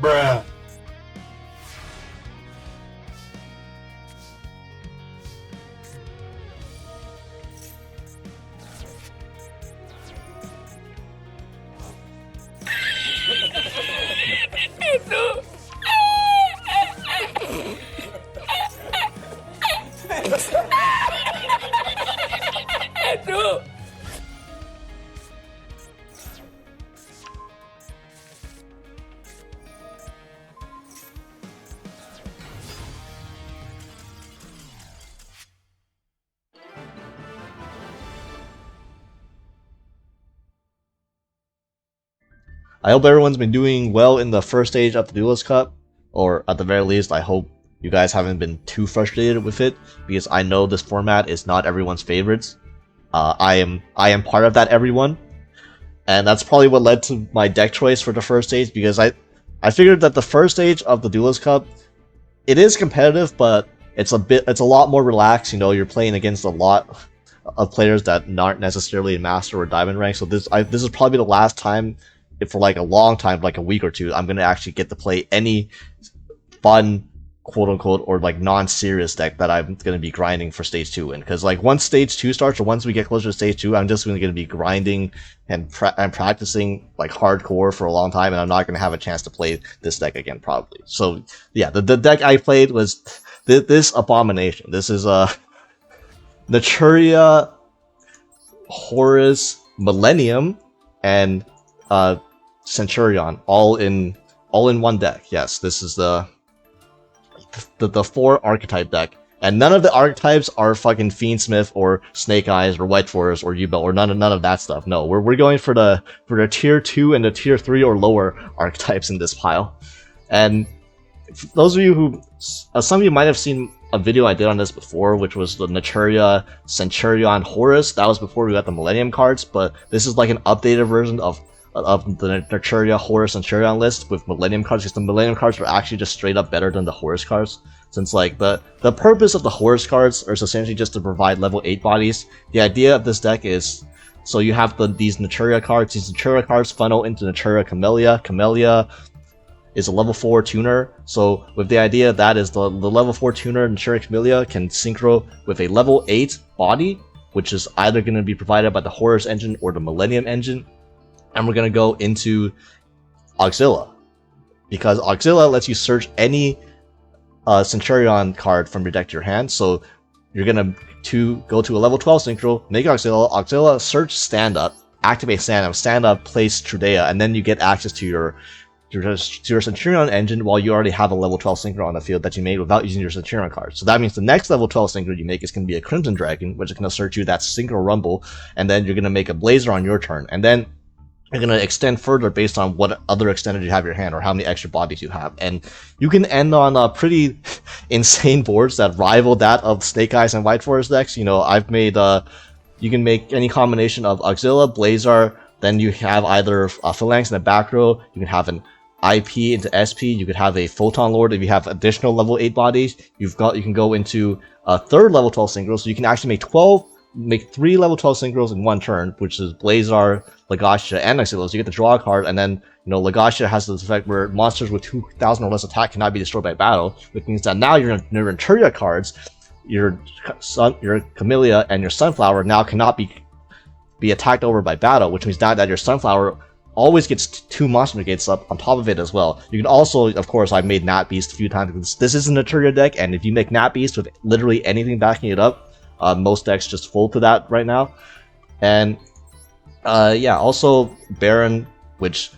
Bruh. I hope everyone's been doing well in the first stage of the Duelist Cup, or at the very least, I hope you guys haven't been too frustrated with it, because I know this format is not everyone's favorites. I am part of that everyone, and that's probably what led to my deck choice for the first stage, because I figured that the first stage of the Duelist Cup, it is competitive, but it's a lot more relaxed. You know, you're playing against a lot of players that aren't necessarily in Master or Diamond rank, so this is probably the last time, for like a long time, like a week or two, I'm gonna actually get to play any fun, quote unquote, or like non-serious deck that I'm gonna be grinding for stage 2 in. Because like once stage 2 starts, or once we get closer to stage 2, I'm just gonna be grinding and practicing like hardcore for a long time, and I'm not gonna have a chance to play this deck again probably. So yeah, the deck I played was this abomination. This is Naturia, Horus, Millennium, and Centur-Ion, all in one deck. Yes, this is the 4 archetype deck, and none of the archetypes are fucking Fiendsmith or Snake Eyes or White Forest or U-Belt or none of that stuff. No, we're going for the tier 2 and the tier 3 or lower archetypes in this pile. And for those of you who, some of you might have seen a video I did on this before, which was the Naturia, Centur-Ion, Horus. That was before we got the Millennium cards, but this is like an updated version of the Naturia, Horus, and Centur-Ion list with Millennium cards, because the Millennium cards are actually just straight up better than the Horus cards. Since like the purpose of the Horus cards is essentially just to provide level 8 bodies. The idea of this deck is, so you have these Naturia cards. These Naturia cards funnel into Naturia Camellia. Camellia is a level 4 tuner, so with the idea that is the level 4 tuner Naturia Camellia can synchro with a level 8 body, which is either going to be provided by the Horus engine or the Millennium engine. And we're going to go into Auxilla, because Auxilla lets you search any Centur-Ion card from your deck to your hand. So you're going to go to a level 12 synchro, make Auxilla, search stand up, activate stand up, place Trudea, and then you get access to your Centur-Ion engine while you already have a level 12 synchro on the field that you made without using your Centur-Ion card. So that means the next level 12 synchro you make is going to be a Crimson Dragon, which is going to search you that Synchro Rumble, and then you're going to make a Blazer on your turn, and then you're going to extend further based on what other extended you have in your hand or how many extra bodies you have. And you can end on pretty insane boards that rival that of Snake Eyes and White Forest decks. You know, I've made, you can make any combination of Auxilla, Blazer, then you have either a Phalanx in the back row, you can have an IP into SP, you could have a Photon Lord if you have additional level 8 bodies. You can go into a third level 12 synchro, so you can actually make 3 level 12 synchros in one turn, which is Blazar, Legasha, and Auxilla. So you get to draw a card, and then, you know, Legasha has this effect where monsters with 2,000 or less attack cannot be destroyed by battle, which means that now your Naturia cards, your Camellia and your Sunflower now cannot be attacked over by battle, which means now that your Sunflower always gets 2 monster negates up on top of it as well. You can also, of course, I've made Nat Beast a few times. This is a Naturia deck, and if you make Nat Beast with literally anything backing it up, most decks just fold to that right now. And yeah, also Baron, which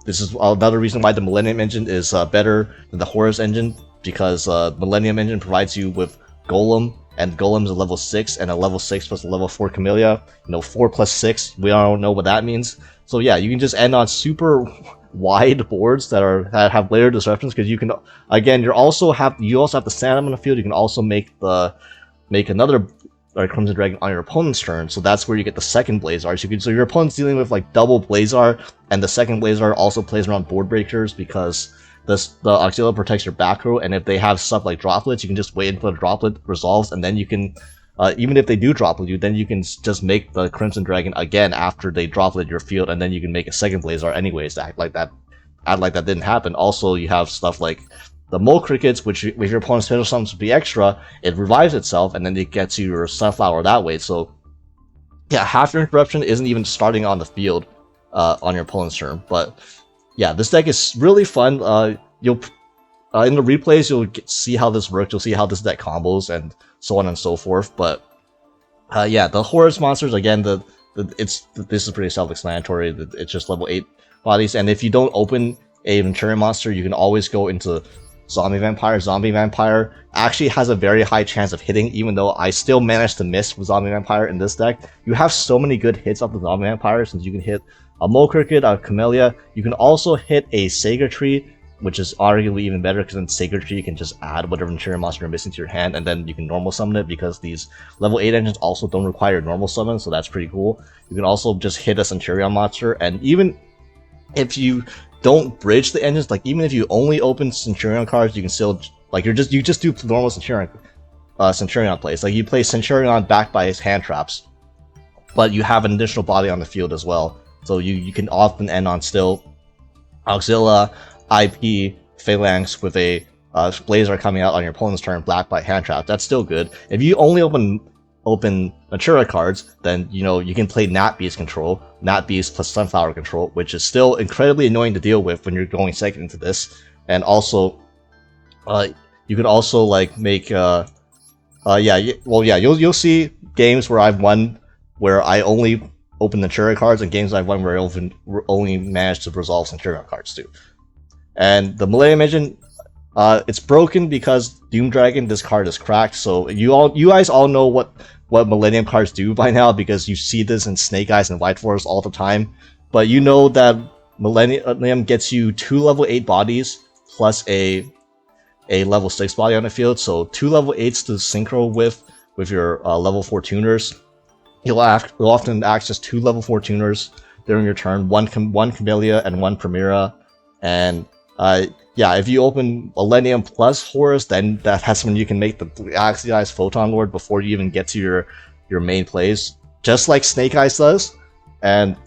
this is another reason why the Millennium engine is better than the Horus engine, because Millennium engine provides you with Golem, and Golem's a level 6, and a level 6 plus a level 4 Camellia. You know, 4 plus 6, we all know what that means. So yeah, you can just end on super wide boards that have layer disruptions, because you can, again, you also have the stand on the field. You can also make another Crimson Dragon on your opponent's turn, so that's where you get the second Blazar. So your opponent's dealing with like double Blazar, and the second Blazar also plays around board breakers, because the Auxilla protects your back row, and if they have stuff like droplets, you can just wait until the droplet resolves, and then you can, even if they do droplet you, then you can just make the Crimson Dragon again after they droplet your field, and then you can make a second Blazar anyways to act like that act like that didn't happen. Also, you have stuff like the Mole Crickets, which if your opponent's special summons to be extra, it revives itself, and then it gets you your Sunflower that way. So, yeah, half your interruption isn't even starting on the field on your opponent's turn. But, yeah, this deck is really fun. You'll in the replays, you'll see how this works, you'll see how this deck combos, and so on and so forth. But, yeah, the Horus monsters, again, this is pretty self-explanatory. It's just level 8 bodies, and if you don't open a Naturia monster, you can always go into Zombie Vampire. Zombie Vampire actually has a very high chance of hitting, even though I still managed to miss with Zombie Vampire in this deck. You have so many good hits off the Zombie Vampire, since you can hit a Mole Cricket, a Camellia. You can also hit a Sacred Tree, which is arguably even better, because in Sacred Tree you can just add whatever Naturia monster you're missing to your hand, and then you can normal summon it, because these level 8 engines also don't require normal summon, so that's pretty cool. You can also just hit a Centur-Ion monster, and even if you don't bridge the engines, like even if you only open Centur-Ion cards, you can still, like, you just do normal Centur-Ion plays. Like, you play Centur-Ion backed by his hand traps, but you have an additional body on the field as well, so you can often end on still Auxilia, IP, Phalanx with a Blazer coming out on your opponent's turn, black by hand trap. That's still good. If you only open Naturia cards, then you can play Nat Beast control, Nat Beast plus Sunflower control, which is still incredibly annoying to deal with when you're going second into this. And also, you could also like make you'll see games where I've won where I only open Naturia cards, and games I've won where I only managed to resolve Centur-Ion cards too. And the Millennium engine, it's broken because Doom Dragon, this card is cracked. So you guys all know what Millennium cards do by now, because you see this in Snake Eyes and White Forest all the time. But you know that Millennium gets you 2 level 8 bodies plus a level 6 body on the field. So 2 level 8s to synchro with your level 4 tuners. You'll often access 2 level 4 tuners during your turn, one Camellia and one Primera. And yeah, if you open Millennium plus Horus, then that's when you can make the Axialized Photon Lord before you even get to your main plays, just like Snake Eyes does. And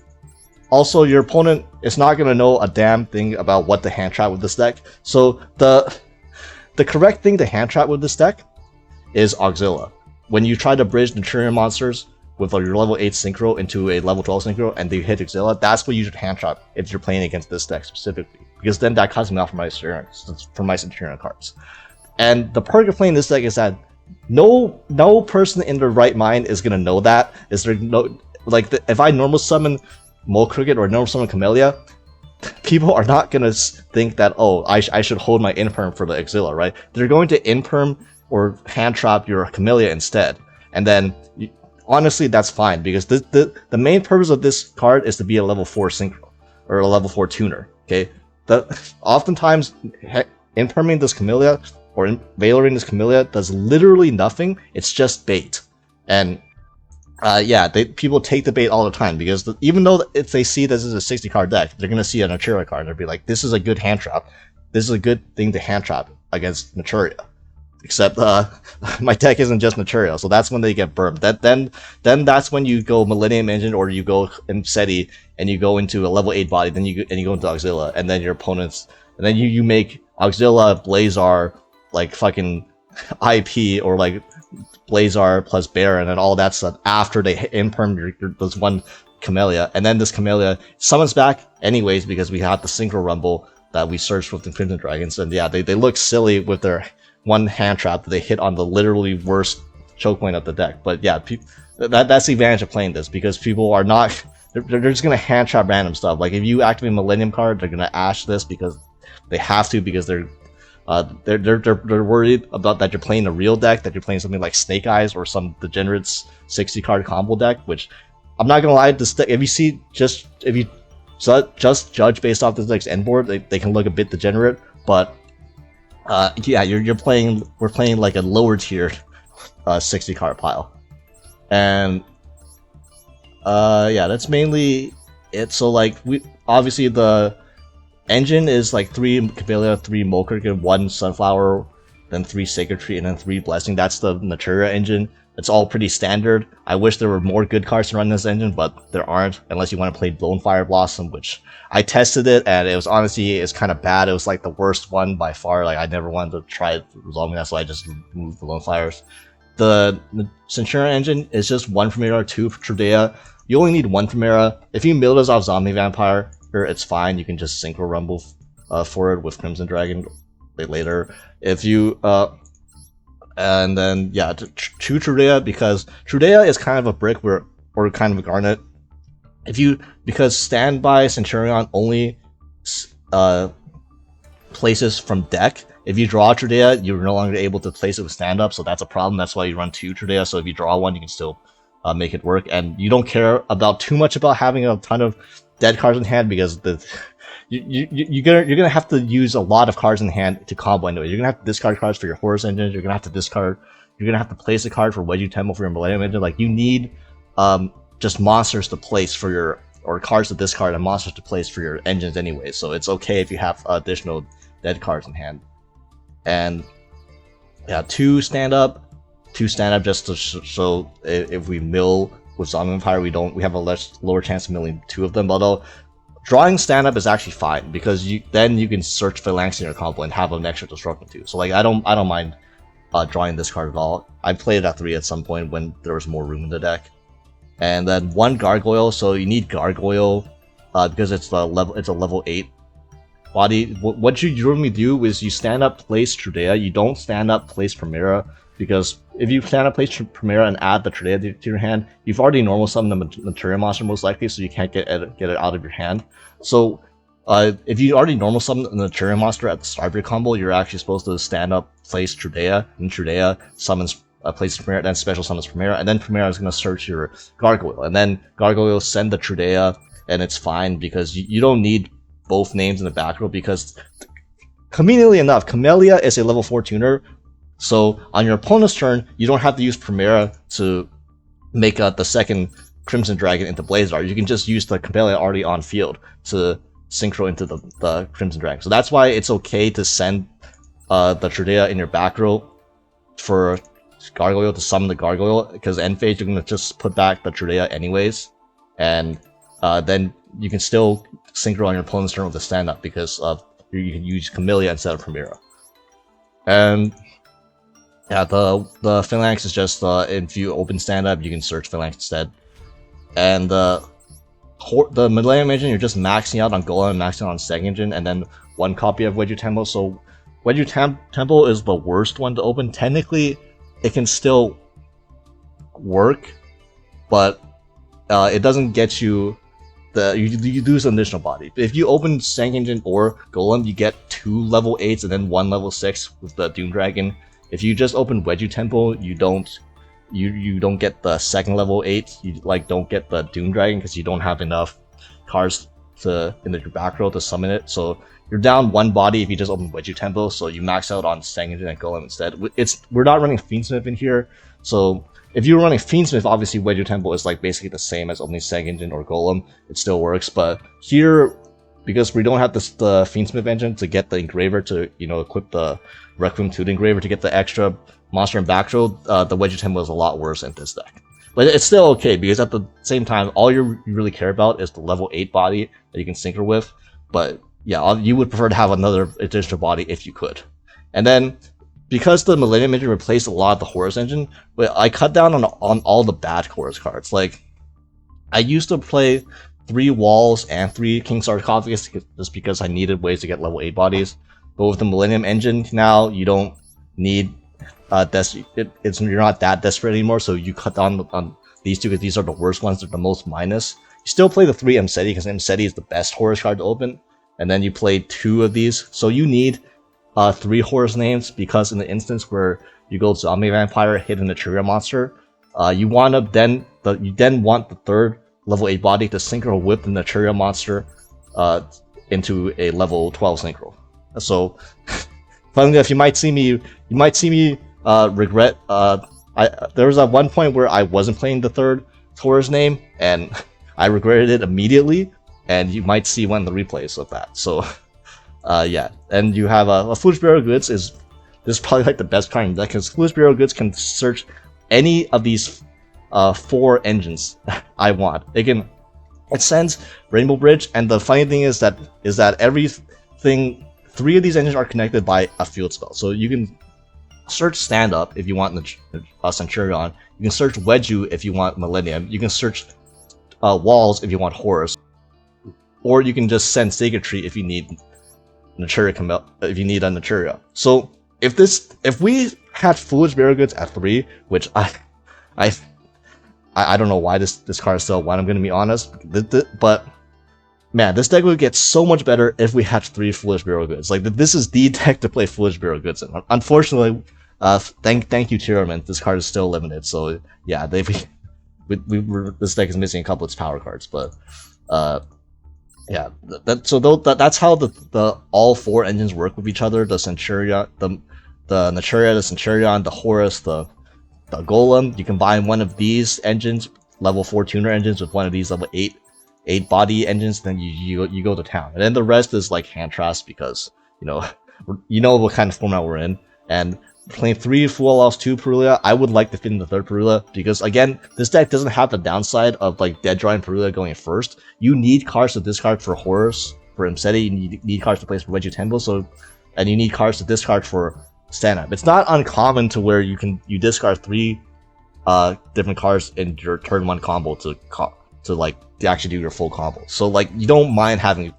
also, your opponent is not going to know a damn thing about what to hand trap with this deck. So the correct thing to hand trap with this deck is Auxilia. When you try to bridge Naturia monsters with your level 8 synchro into a level 12 synchro and they hit Auxilia, that's what you should hand trap if you're playing against this deck specifically, because then that cuts me off from my Centur-Ion cards. And the perk of playing this deck is that no person in their right mind is gonna know that. Is there no if I normal summon Mole Cricket or normal summon Camellia, people are not gonna think that, oh, I should hold my Imperm for the Auxilia, right? They're going to Imperm or hand trap your Camellia instead, and then honestly, that's fine, because the main purpose of this card is to be a level 4 synchro or a level 4 tuner. Okay, oftentimes Imperming this Camellia or Valoring this Camellia does literally nothing. It's just bait, and yeah, people take the bait all the time, because even though if they see this is a 60 card deck, they're gonna see a Naturia card and they'll be like, this is a good hand trap. This is a good thing to hand trap against Naturia. Except my deck isn't just Naturia, so that's when they get burned. Then that's when you go Millennium Engine, or you go Seti and you go into a level 8 body. Then you go into Auxilia, and then your opponents, and then you make Auxilia Blazar like fucking IP, or like Blazar plus Baron and all that stuff after they Imperm this one Camellia, and then this Camellia summons back anyways, because we have the Synchro Rumble that we searched with the Crimson Dragons, and yeah, they look silly with their one hand trap that they hit on the literally worst choke point of the deck. But yeah, that's the advantage of playing this, because people are not, they're just gonna hand trap random stuff. Like if you activate a Millennium card, they're gonna ash this because they have to, because they're worried about that you're playing a real deck, that you're playing something like Snake Eyes or some degenerates 60 card combo deck. Which I'm not gonna lie, this deck, if you just judge based off this deck's end board, they can look a bit degenerate, but yeah, we're playing like a lower tier 60 card pile. And yeah, that's mainly it. So like, obviously the engine is like 3 Camellia, 3 Mole Cricket, 1 Sunflower, then 3 Sacred Tree, and then 3 Blessing. That's the Naturia engine. It's all pretty standard. I wish there were more good cards to run this engine, but there aren't, unless you want to play Lone Fire Blossom, which I tested it, and it was honestly, it's kind of bad. It was like the worst one by far. Like, I never wanted to try resolving that, so I just removed the Lone Fires. The Centur-Ion engine is just 1 Primera, 2 Trudea. You only need 1 Primera. If you mill this off Zombie Vampire, it's fine. You can just Synchro Rumble for it with Crimson Dragon later. If you and then, yeah, 2 Trudea, because Trudea is kind of a brick or kind of a garnet. Because Standby Centur-Ion only places from deck. If you draw Trudea, you're no longer able to place it with stand-up, so that's a problem. That's why you run 2 Trudea, so if you draw one, you can still make it work. And you don't care about too much about having a ton of dead cards in hand, because you're gonna have to use a lot of cards in hand to combo into it. You're gonna have to discard cards for your Horus engines. You're gonna have to place a card for Wedgie Temple for your Millennium engine. Like, you need just monsters to place for your, or cards to discard and monsters to place for your engines anyway. So it's okay if you have additional dead cards in hand. And yeah, 2 stand up just to so if we mill with Zombie Vampire, we have a lower chance of milling 2 of them. Although drawing stand up is actually fine, because then you can search Phalanx in your combo and have an extra disruption too. So like, I don't mind drawing this card at all. I played it at 3 at some point when there was more room in the deck. And then 1 Gargoyle, so you need Gargoyle because it's a level 8 body. What you normally do is you stand up, place Trudea. You don't stand up, place Primera, because if you stand up, place Primera and add the Trudea to your hand, you've already normal summoned the Naturia monster most likely, so you can't get it out of your hand. So if you already normal summon the Naturia monster at the start of your combo, you're actually supposed to stand up, place Trudea, and Trudea summons places Primera, then special summons Primera, and then Primera is going to search your Gargoyle, and then Gargoyle send the Trudea, and it's fine, because you don't need both names in the back row, because conveniently enough, Camellia is a level 4 tuner, so on your opponent's turn, you don't have to use Primera to make the second Crimson Dragon into Blazar. You can just use the Camellia already on field to synchro into the Crimson Dragon. So that's why it's okay to send the Trudea in your back row for Gargoyle to summon the Gargoyle, because end phase you're going to just put back the Trudea anyways, and then you can still synchro on your opponent's turn with the stand-up, because you can use Camellia instead of Primera. And yeah, the Phalanx is just if you open stand-up, you can search Phalanx instead. And the Millennium engine, you're just maxing out on Golem and maxing out on Seg engine, and then 1 copy of Wedgie Temple. So Wedgie Temple is the worst one to open. Technically, it can still work, but it doesn't get you you lose an additional body. If you open Seg engine or Golem, you get 2 level 8s and then 1 level 6 with the Doom Dragon. If you just open Wedgie Temple, you don't get the second level 8. You don't get the Doom Dragon because you don't have enough cards in your back row to summon it. So you're down 1 body if you just open Wedgie Temple. So you max out on Seg engine and Golem instead. We're not running Fiendsmith in here, so if you're running Fiendsmith, obviously Wedgie Temple is basically the same as only Seg engine or Golem. It still works, but here, because we don't have the Fiendsmith engine to get the Engraver to equip the Requiem to the Engraver to get the extra monster in back row, the Wedgie Temple is a lot worse in this deck. But it's still okay, because at the same time, all you really care about is the level 8 body that you can synchro with. But yeah, you would prefer to have another additional body if you could. And then, because the Millennium engine replaced a lot of the Horus engine, I cut down on all the bad Horus cards. Like, I used to play 3 Walls and 3 King Sarcophagus just because I needed ways to get level 8 bodies. But with the Millennium engine now, you don't need you're not that desperate anymore, so you cut down on these 2 because these are the worst ones. They're the most minus. You still play the 3 Mseti because Mseti is the best Horus card to open, and then you play 2 of these. So you need 3 Horus names, because in the instance where you go Zombie Vampire, hit a Naturia monster, you want to then want the 3rd level 8 body to synchro whip the Naturia monster into a level 12 synchro. So, funnily enough, you might see me regret. There was at one point where I wasn't playing the 3rd Horus name, and I regretted it immediately. And you might see one of the replays of that. So, yeah. And you have a Foolish Burial Goods is probably the best card in the deck, because Foolish Burial Goods can search any of these 4 engines I want. It sends Rainbow Bridge, and the funny thing is that everything 3 of these engines are connected by a field spell. So you can search Stand Up if you want Centur-Ion. You can search Wedju if you want Millennium. You can search Walls if you want Horus, or you can just send Sacred Tree if you need Naturia. If you need a Naturia. So if we had Foolish Burial Goods at 3, which I don't know why this card is still 1. I'm gonna be honest, but man, this deck would get so much better if we had 3 Foolish Burial Goods. Like, this is the deck to play Foolish Burial Goods in. Unfortunately, thank you, Tyrament. This card is still limited, so yeah, this deck is missing a couple of its power cards, but yeah. That's how the all 4 engines work with each other. The Centurion, the Naturia, the Centur-Ion, the Horus, the Golem. You combine one of these engines, level 4 tuner engines, with one of these level 8 body engines, then you go to town. And then the rest is like hand traps, because you know what kind of format we're in. And playing 3 Full Loss 2 Perulia, I would like to fit in the 3rd Perulia, because again, this deck doesn't have the downside of like Dead Drawing Perulia going first. You need cards to discard for Horus, for Imseti, you need cards to place for Wedju Temple, and you need cards to discard for Stand Up. It's not uncommon to where you discard 3 different cards in your turn 1 combo to actually do your full combo. So like, you don't mind having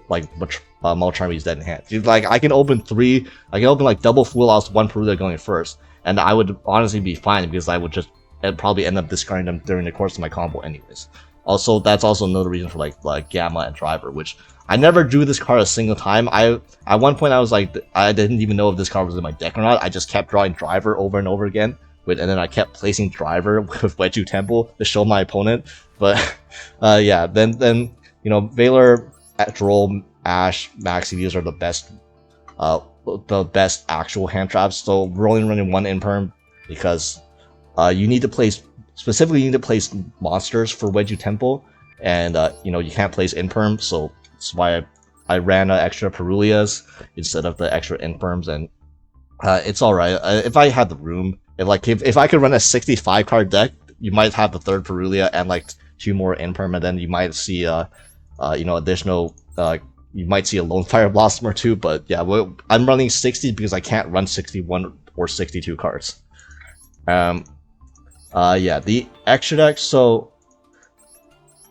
like Malcharmy's dead in hand. Like, I can open like double Full House 1 Perulia going first, and I would honestly be fine, because I would just probably end up discarding them during the course of my combo anyways. Also, that's also another reason for like Gamma and Driver, which I never drew this card a single time. At one point I was like, I didn't even know if this card was in my deck or not. I just kept drawing Driver over and over again, and then I kept placing Driver with Wedju Temple to show my opponent. But yeah, then Valor, Droll, Ash, Maxi, these are the best actual hand traps. So we're only running 1 Imperm, because you need to place monsters for Wedju Temple, and you can't place Imperm, so that's why I ran extra Perulias instead of the extra Imperms, and it's alright. If I had the room, if I could run a 65 card deck, you might have the 3rd Perulia and like 2 more Imperm, and then you might see additional you might see a Lone Fire Blossom or 2, but yeah, I'm running 60 because I can't run 61 or 62 cards. Yeah, the extra deck. So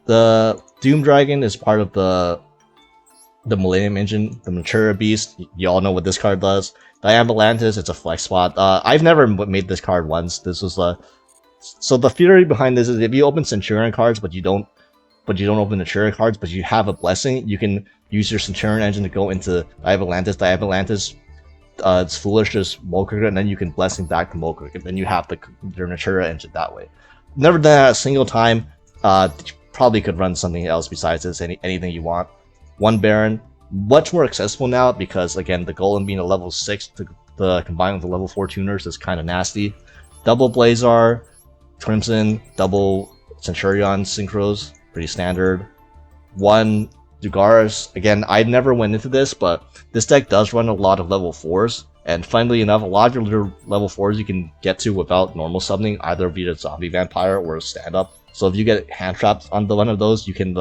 the Doom Dragon is part of the Millennium engine, the Naturia Beast. You all know what this card does. Diambulantis, it's a flex spot. I've never made this card once. This was so the theory behind this is, if you open Centurion cards but you don't open Naturia cards, but you have a blessing, you can use your Centurion engine to go into Diambulantis. Diambulantis, it's foolish, just Molkirk, and then you can blessing back to Molkirk, and then you have your Naturia engine that way. Never done that a single time. Probably could run something else besides this, anything you want. 1 Baron, much more accessible now, because again, the Golem being a level 6 to combine with the level 4 tuners is kind of nasty. Double Blazar, Crimson, double Centur-Ion Synchros, pretty standard. 1 Dugaris, again, I never went into this, but this deck does run a lot of level 4s, and funnily enough, a lot of your level 4s you can get to without normal summoning, either via Zombie Vampire or a stand-up. So if you get hand trapped on one of those, you can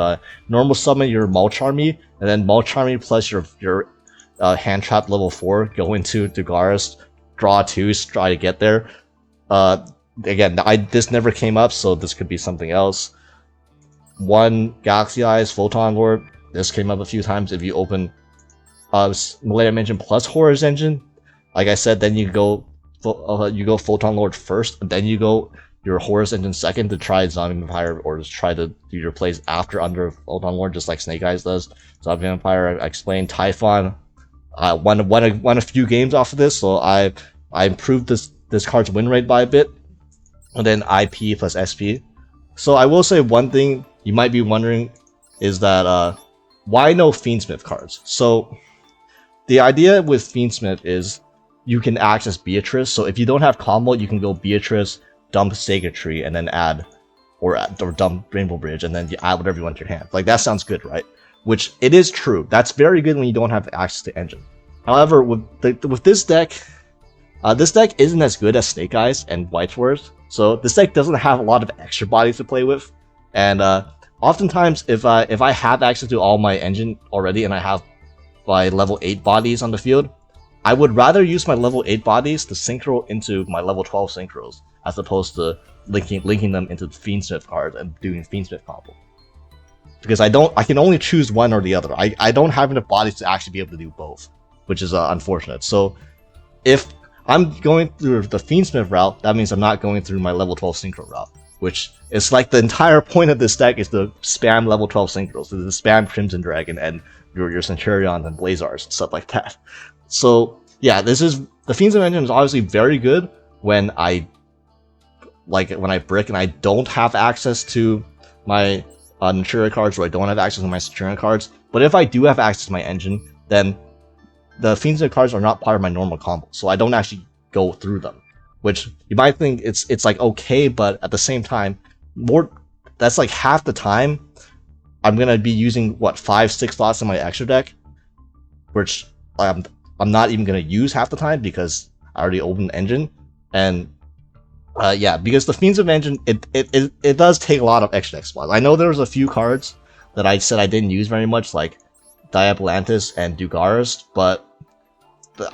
normal summon your Malcharmy, and then Malcharmy plus your hand trap level 4 go into Dugaris, draw 2, try to get there. Again, this never came up, so this could be something else. 1 Galaxy Eyes, Photon Lord. This came up a few times. If you open Millennium Engine plus Horus Engine, like I said, then you go Photon Lord first, and then you go your Horus Engine second to try Zombie Vampire, or just try to do your plays after under Photon Lord, just like Snake Eyes does. Zombie Vampire, I explained. Typhon, I won a few games off of this, so I improved this card's win rate by a bit, and then IP plus SP. So I will say one thing you might be wondering is that why no Fiendsmith cards? So the idea with Fiendsmith is you can access Beatrice. So if you don't have combo, you can go Beatrice, dump Sacred Tree, and then add or dump Rainbow Bridge, and then you add whatever you want to your hand. Like, that sounds good, right? Which it is true. That's very good when you don't have access to engine. However, with this deck, This deck isn't as good as Snake Eyes and White Forest, so this deck doesn't have a lot of extra bodies to play with. And oftentimes, if I have access to all my engine already and I have my level 8 bodies on the field, I would rather use my level 8 bodies to synchro into my level 12 synchros, as opposed to linking them into the Fiendsmith card and doing Fiendsmith combo. Because I can only choose one or the other. I don't have enough bodies to actually be able to do both, which is unfortunate. So if I'm going through the Fiendsmith route, that means I'm not going through my level 12 synchro route, which is like the entire point of this deck is to spam level 12 synchros, so to spam Crimson Dragon and your Centur-Ions and Blazars and stuff like that. So yeah, the Fiendsmith engine is obviously very good when I brick and I don't have access to my Naturia cards, or I don't have access to my Centur-Ion cards. But if I do have access to my engine, then the Fiendsmith cards are not part of my normal combo, so I don't actually go through them. Which you might think it's like okay, but at the same time, that's like half the time I'm gonna be using 5-6 slots in my extra deck, which I'm not even gonna use half the time because I already opened the engine. And yeah, because the Fiendsmith engine, it does take a lot of extra deck spots. I know there was a few cards that I said I didn't use very much, like Diabolantis and Dugaris, but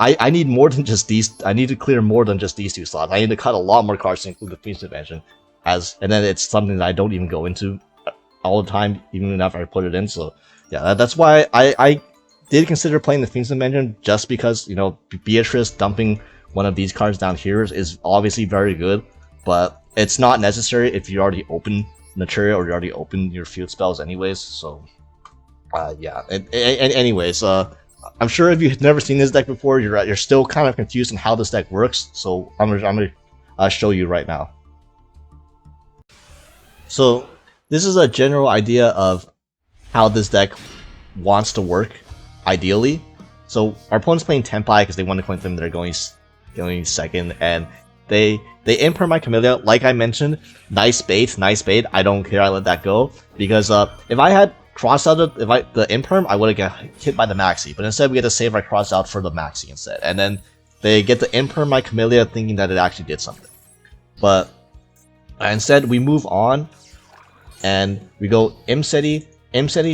I need more than just these. I need to clear more than just these 2 slots. I need to cut a lot more cards to include the Fiendsmith engine, and then it's something that I don't even go into all the time, even after I put it in. So yeah, that's why I did consider playing the Fiendsmith engine, just because, you know, Beatrice dumping one of these cards down here is obviously very good, but it's not necessary if you already open Naturia or you already open your field spells anyways. So yeah, and anyways, I'm sure if you've never seen this deck before, you're still kind of confused on how this deck works, so I'm gonna show you right now. So this is a general idea of how this deck wants to work, ideally. So our opponent's playing Tenpai because they want to claim them, they're going second, and they imperm my Camellia. Like I mentioned, nice bait. I don't care, I let that go, because if I had cross out the imperm, I would have got hit by the maxi, but instead we get to save our cross out for the maxi instead, and then they get to imperm my Camellia thinking that it actually did something. But instead we move on and we go Imseti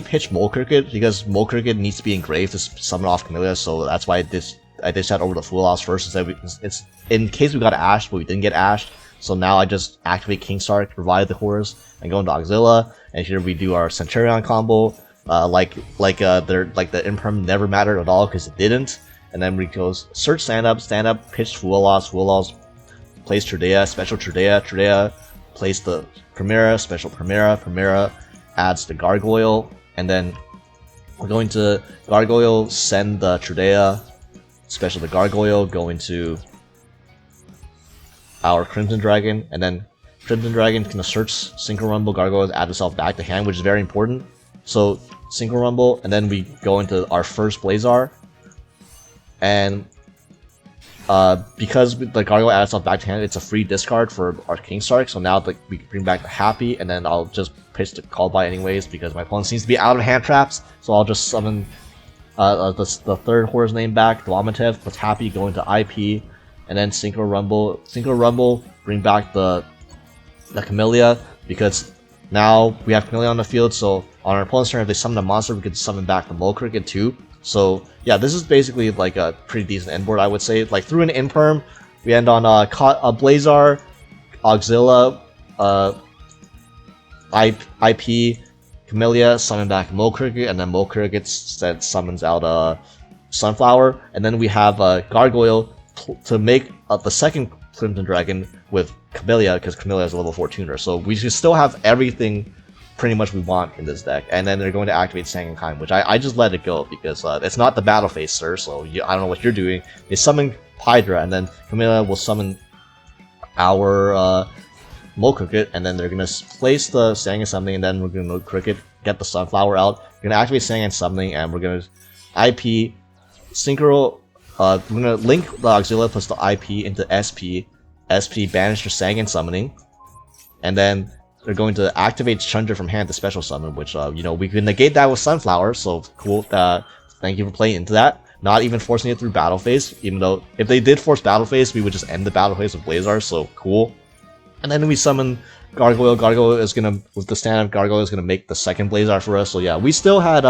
pitch Mole Cricket, because Mole Cricket needs to be engraved to summon off Camellia, so that's why I dished that over the Full House first. It's in case we got ashed, but we didn't get ashed. So now I just activate Kingstar to provide the Horus and go into Auxilia, and here we do our Centur-Ion combo. Like the imperm never mattered at all because it didn't. And then we goes search stand up, pitch Full House, plays Trudea, special Trudea plays the Primera, special Primera adds the Gargoyle, and then we're going to Gargoyle, send the Trudea, special the Gargoyle, go into our Crimson Dragon, and then Crimson Dragon can search Synchro Rumble, Gargoyle, add itself back to hand, which is very important. So Synchro Rumble, and then we go into our first Blazar, and because the Gargoyle adds itself back to hand, it's a free discard for our Kingstar, so now we can bring back the Happy, and then I'll just pitch the Callby anyways, because my opponent seems to be out of hand traps, so I'll just summon the third Horus name back, Dwamatev, plus Happy, go into IP, and then Synchro Rumble, bring back the Camellia, because now we have Camellia on the field, so on our opponent's turn, if they summon a monster, we could summon back the Mole Cricket too. So yeah, this is basically like a pretty decent end board, I would say. Like through an Imperm, we end on a Blazar, Auxilia, IP, Camellia, summon back Mole Cricket, and then Mole Cricket summons out Sunflower, and then we have Gargoyle to make the second Crimson Dragon with Camellia, because Camellia is a level 4 tuner. So we should still have everything pretty much we want in this deck, and then they're going to activate Sangenheim, which I just let it go because it's not the battle phase, sir, so I don't know what you're doing. They summon Hydra, and then Camellia will summon our Mole Cricket, and then they're going to place the Sangen Summoning, and then we're going to Cricket, get the Sunflower out, we're going to activate Sangen Summoning, and we're going to IP, Synchro, we're going to link the Auxilia plus the IP into SP, banish the Sangen Summoning, and then they're going to activate Chunder from hand to special summon, which, you know, we can negate that with Sunflower, so cool, thank you for playing into that. not even forcing it through battle phase, even though if they did force battle phase, we would just end the battle phase with Blazar, so cool. And then we summon Gargoyle. Gargoyle is gonna, with the stand-up, Gargoyle is gonna make the second Blazar for us. So yeah, we still had 2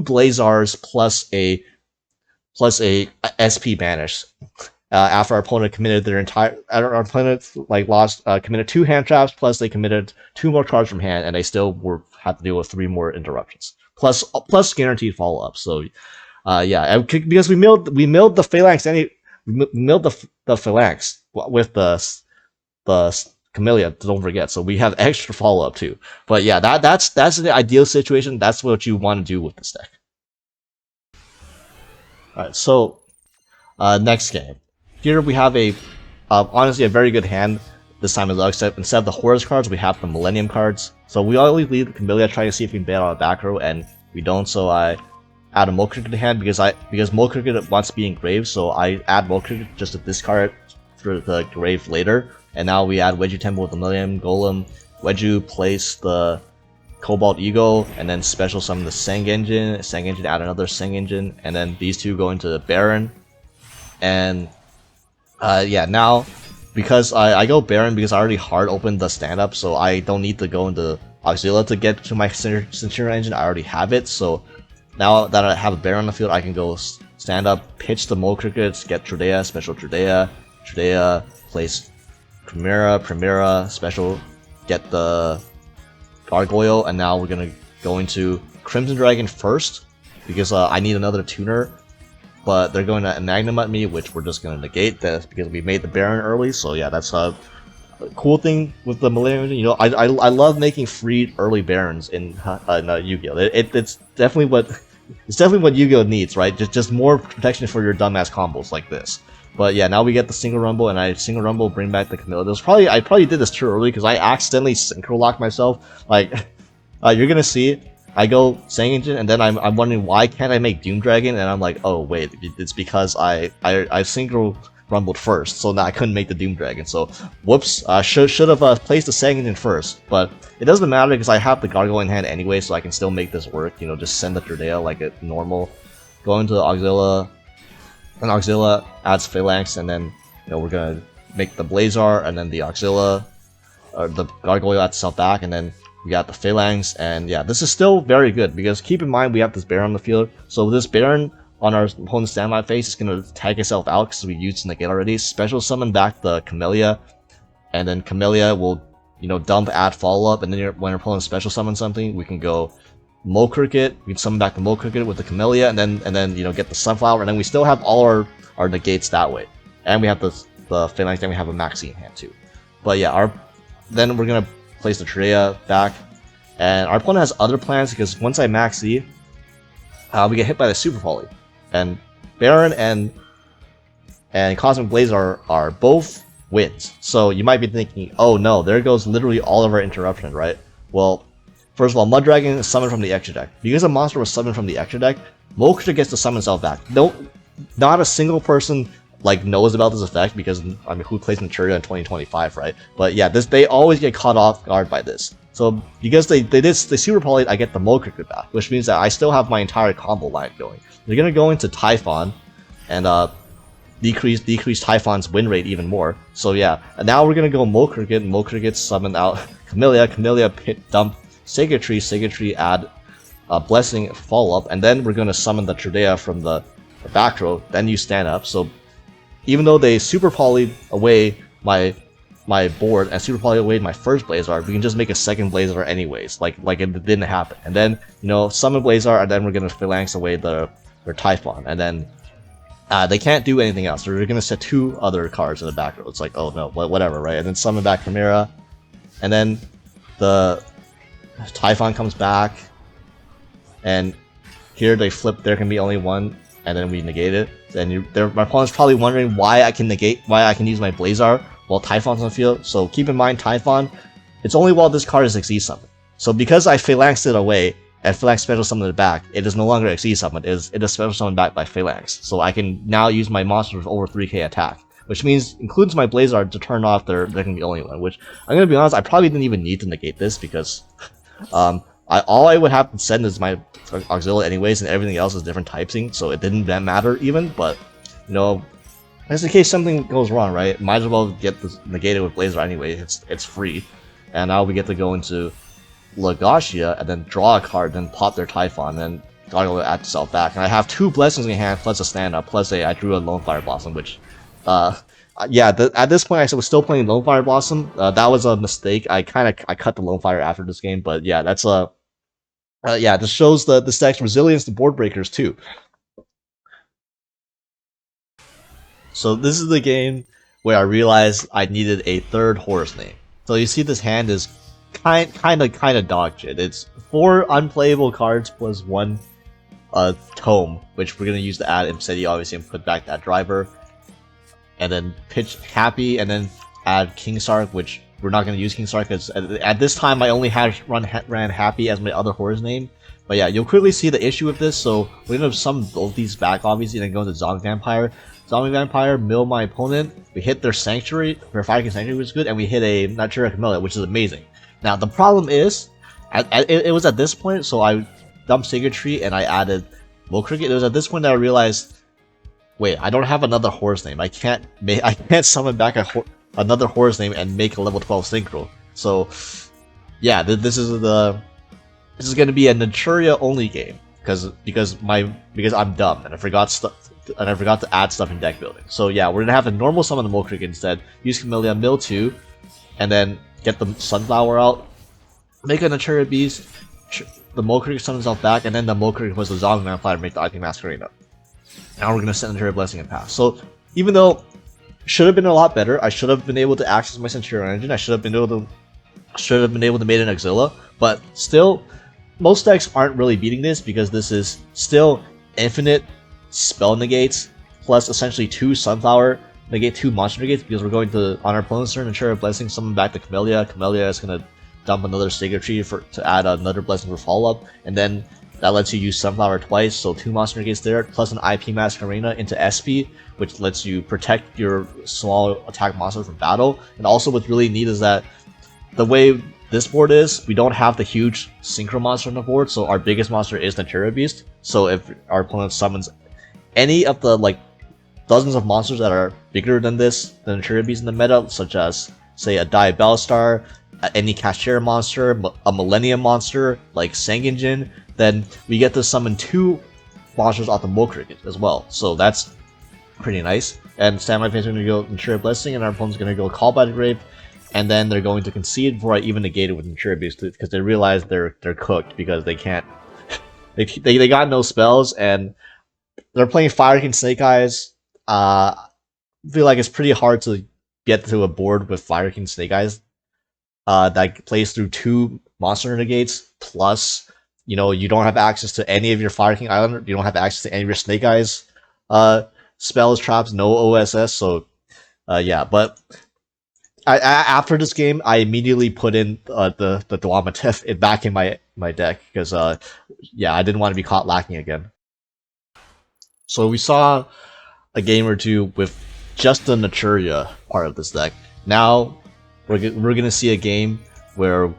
Blazars plus a SP banish. After our opponent committed their entire, our opponent like lost, committed 2 hand traps, plus they committed 2 more cards from hand, and they still had to deal with 3 more interruptions, plus guaranteed follow up. So, yeah, because we milled the Phalanx, we milled the Phalanx with the Camellia. Don't forget, so we have extra follow up too. But yeah, that's the ideal situation. That's what you want to do with this deck. All right, so next game. Here we have honestly a very good hand this time as well, except instead of the Horus cards, we have the Millennium cards. So we always lead the Camellia, try to see if we can bail out a back row, and we don't, so I add a Molekirk to the hand because Molekirk wants to be engraved, so I add Molekirk just to discard for the grave later. And now we add Wedju Temple with the Millennium Golem, Wedju place the COBALT Ego, and then special summon the Seng Engine, add another Seng Engine, and then these 2 go into the Baron. And yeah, now, because I go Baron because I already hard opened the stand-up, so I don't need to go into Auxilia to get to my Centur-Ion engine, I already have it, so now that I have a Baron on the field, I can go stand-up, pitch the Molekirk, get Trudea, special Trudea, place Primera, special, get the Gargoyle, and now we're gonna go into Crimson Dragon first, because I need another tuner. But they're going to Magnum at me, which we're just going to negate this because we made the Baron early. So yeah, that's a cool thing with the Millennium. You know, I love making free early Barons in Yu-Gi-Oh. It's definitely what Yu-Gi-Oh needs, right? Just more protection for your dumbass combos like this. But yeah, now we get the single rumble, and I single rumble bring back the Camilla. I probably did this too early because I accidentally synchro locked myself. Like you're gonna see. I go Seng Engine, and then I'm wondering why can't I make Doom Dragon, and I'm like, oh wait, it's because I synchro rumbled first, so now I couldn't make the Doom Dragon. So whoops, should have placed the Seng Engine first, but it doesn't matter because I have the Gargoyle in hand anyway, so I can still make this work. You know, just send the Trudea like a normal, go into Auxilia, and Auxilia adds Phalanx, and then we're gonna make the Blazar, and then the Auxilia, or the Gargoyle adds itself back, and then we got the Phalanx, and yeah, this is still very good, because keep in mind we have this Baron on the field, so this Baron on our opponent's standby phase is going to tag itself out because we used Negate already, special summon back the Camellia, and then Camellia will, dump, add follow-up, and then when our opponent special summons something, we can go Molekirk it, we can summon back the Molekirk with the Camellia, and then get the Sunflower, and then we still have all our negates that way. And we have the Phalanx, then we have a Maxi in hand too. But yeah, then we're going to place the Trudea back, and our opponent has other plans because once I Maxi, we get hit by the Super Poly, and Baron and Cosmic Blaze are both wins. So you might be thinking, oh no, there goes literally all of our interruption, right? Well, first of all, Mud Dragon is summoned from the extra deck. Because a monster was summoned from the extra deck, Molekirk gets to summon itself back. Not a single person knows about this effect, because I mean, who plays Naturia in 2025, right? But yeah, they always get caught off guard by this. So because they Super Poly, I get the Molekirk back, which means that I still have my entire combo line going. They're gonna go into Typhon and decrease Typhon's win rate even more. So yeah, and now we're gonna go Molekirk gets summoned out, Camellia pit dump Sacred Tree add Blessing follow up, and then we're gonna summon the Trudea from the back row. Then you stand up. So even though they Super Polyed away my board and Super Polyed away my first Blazar, we can just make a second Blazar anyways, like it didn't happen. And then summon Blazar, and then we're gonna Phalanx away their Typhon, and then they can't do anything else. They're gonna set 2 other cards in the back row. It's like, oh no, whatever, right? And then summon back Primera, and then the Typhon comes back, and here they flip. There can be only one, and then we negate it. And my opponent's probably wondering why I can use my Blazar while Typhon's on the field. So keep in mind, Typhon, it's only while this card is Exceed Summon. So because I Phalanxed it away and Phalanx special summoned it back, it is no longer Exceed Summon. It is special summoned back by Phalanx. So I can now use my monster with over 3k attack, which means includes my Blazar to turn off there can be only one. Which I'm gonna be honest, I probably didn't even need to negate this because all I would have to send is my Auxilia anyways, and everything else is different typing, so it didn't matter even. But you know, just in case something goes wrong, right? Might as well get this negated with Blazer anyway. It's free, and now we get to go into Legacia and then draw a card, then pop their Typhon, and Gargoyle add itself back. And I have 2 blessings in hand, plus a stand up, plus I drew a Lone Fire Blossom, which yeah, at this point I was still playing Lone Fire Blossom. That was a mistake. I cut the Lone Fire after this game, but yeah, that's yeah, this shows this deck's resilience to board breakers too. So this is the game where I realized I needed a 3rd Horus name. So you see this hand is kind of dog shit. It's 4 unplayable cards plus 1 tome, which we're gonna use to add Imseti, obviously, and put back that driver. And then pitch Happy, and then add Kingsark, which we're not going to use Kingsark because at this time I only had ran Happy as my other Horus name. But yeah, you'll quickly see the issue with this, so we're going to summon both these back, obviously, and then go into Zombie Vampire. Zombie Vampire, mill my opponent, we hit their Sanctuary, their Fire King Sanctuary, which is good, and we hit a Naturia Camellia, which is amazing. Now, the problem is, it was at this point, so I dumped Sacred Tree and I added Will Cricket. It was at this point that I realized, wait, I don't have another Horus name. I can't summon back another Horus name and make a level 12 synchro. So yeah, this is going to be a Naturia only game because I'm dumb and I forgot to add stuff in deck building. So yeah, we're gonna have a normal summon the Mole Cricket instead. Use Camellia, mill 2, and then get the Sunflower out. Make a Naturia Beast. The Mole Cricket summons itself back, and then the Mole Cricket was the Zombie Vampire to make the IP Masquerade up. Now we're gonna send Naturia Blessing and pass. So even though should have been a lot better, I should have been able to access my Centur-Ion engine. I should have been able to made an Auxilia, but still, most decks aren't really beating this because this is still infinite spell negates plus essentially 2 Sunflower negate, 2 monster negates, because we're going to on our opponent's turn Naturia Blessing, summon back the Camellia. Camellia is gonna dump another Sacred Tree to add another blessing for follow up, and then that lets you use Sunflower twice, so 2 monster negates there, plus an IP Masquerade into SP, which lets you protect your small attack monster from battle. And also what's really neat is that the way this board is, we don't have the huge synchro monster on the board, so our biggest monster is Naturia Beast. So if our opponent summons any of the like dozens of monsters that are bigger than this, the Naturia Beast in the meta, such as say a Diabellstar, any Cashier monster, a Millennium monster like Sangenjin, then we get to summon 2 monsters off the Mole Cricket as well. So that's pretty nice. And Standby Phase is going to go Naturia Blessing, and our opponent's going to go Call by the Grave, and then they're going to concede before I even negate it with Naturia Beast because they realize they're cooked because they can't. they got no spells, and they're playing Fire King Snake Eyes. I feel like it's pretty hard to get to a board with Fire King Snake Eyes that plays through 2 monster negates, plus, you know, you don't have access to any of your Fire King Island, you don't have access to any of your Snake Eyes spells, traps, no OSS, so yeah, but after this game, I immediately put in the Dwamatif back in my deck, because yeah, I didn't want to be caught lacking again. So we saw a game or two with just the Naturia part of this deck. Now we're gonna see a game where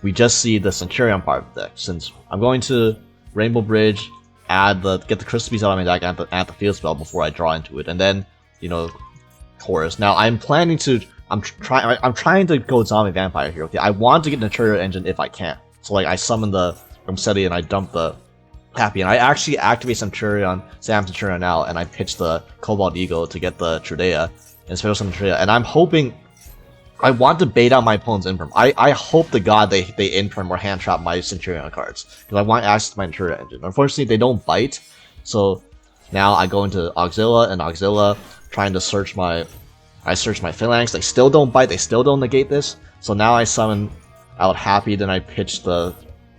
we just see the Centur-Ion part of the deck. Since I'm going to Rainbow Bridge, get the Crystal Beast out of my deck, add the Field Spell before I draw into it, and then, you know, Horus. Now I'm trying to go Zombie Vampire here. Okay, I want to get Naturia engine if I can. So like I summon the Imseti and I dump the Happy, and I actually activate Centur-Ion, say I'm Centur-Ion now, and I pitch the Cobalt Eagle to get the Trudea and special Centuria, and I'm hoping. I want to bait out my opponent's Imperm. I hope to God they Imperm or hand trap my Centur-Ion cards, because I want access to my Naturia engine. Unfortunately, they don't bite, so now I go into Auxilia, and Auxilia trying to search my Phalanx. They still don't bite. They still don't negate this. So now I summon out Happy. Then I pitch the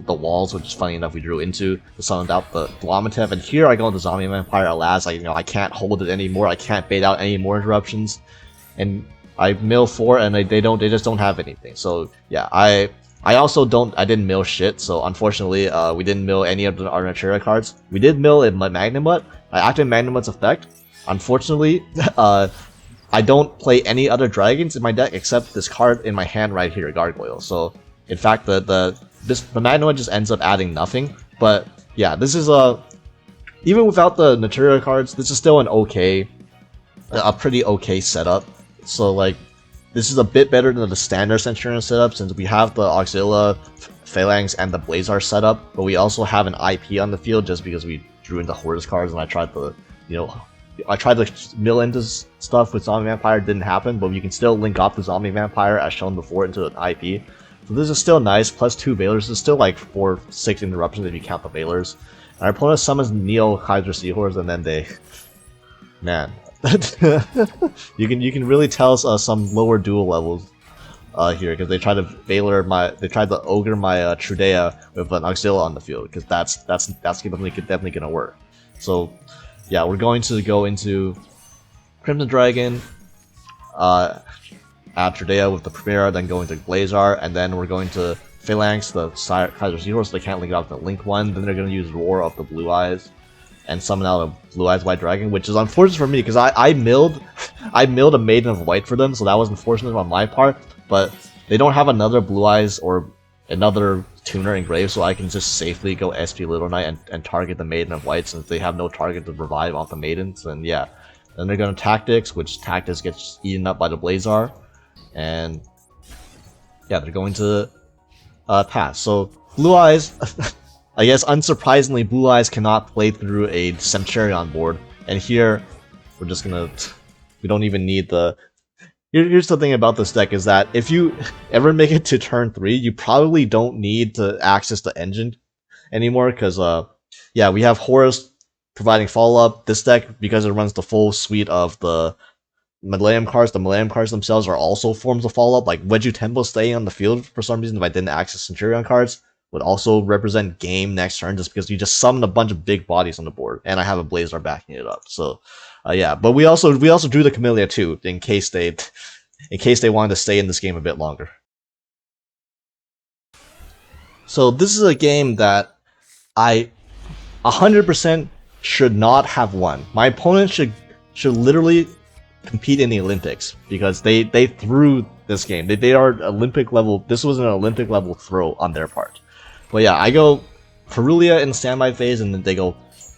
walls, which is funny enough we drew into to summon out the Dwamatif. And here I go into Zombie Vampire. Alas, I can't hold it anymore. I can't bait out any more interruptions, and I mill 4, and they just don't have anything. So yeah, I didn't mill shit. So unfortunately, we didn't mill any of our Naturia cards. We did mill in my Magnamut. I activated Magnamut's effect. Unfortunately, I don't play any other dragons in my deck except this card in my hand right here, Gargoyle. So in fact, the the Magnoid just ends up adding nothing. But yeah, this is a even without the Naturia cards, this is still a pretty okay setup. So like, this is a bit better than the standard Centur-Ion setup since we have the Auxilia, Phalanx, and the Blazar setup, but we also have an IP on the field just because we drew into Horus cards and I tried to mill into stuff with Zombie Vampire, didn't happen, but you can still link up the Zombie Vampire as shown before into an IP. So this is still nice, plus 2 Veilers, is still like 4-6 interruptions if you count the Veilers. And our opponent summons Neo Hydra Seahorse and then they... Man. you can really tell some lower duel levels here because they tried to ogre my Trudea with an Auxilia on the field because that's definitely gonna work. So yeah, we're going to go into Crimson Dragon, add Trudea with the Primera, then go into Blazar, and then we're going to Phalanx, the Kaiser Seahorse, so they can't link it out to Link 1, then they're going to use Roar of the Blue Eyes, and summon out a Blue Eyes White Dragon, which is unfortunate for me, because I milled a Maiden of White for them, so that was unfortunate on my part, but they don't have another Blue Eyes or another tuner engraved, so I can just safely go SP Little Knight and target the Maiden of White since they have no target to revive off the Maidens, and yeah. Then they're going to Tactics, which Tactics gets eaten up by the Blazar, and yeah, they're going to pass. So Blue Eyes, I guess unsurprisingly, Blue Eyes cannot play through a Centur-Ion board, and here we're just gonna, we don't even need the... Here's the thing about this deck is that if you ever make it to turn 3, you probably don't need to access the engine anymore, because yeah, we have Horus providing follow-up. This deck, because it runs the full suite of the Millennium cards themselves are also forms of follow-up, like Wedju Tempo staying on the field for some reason if I didn't access Centur-Ion cards would also represent game next turn just because you just summon a bunch of big bodies on the board, and I have a Blazar backing it up. So yeah, but we also drew the Camellia too in case they wanted to stay in this game a bit longer. So this is a game that I 100% should not have won. My opponent should literally compete in the Olympics because they threw this game. They are Olympic level. This was an Olympic level throw on their part. But yeah, I go Perulia in standby phase, and then they go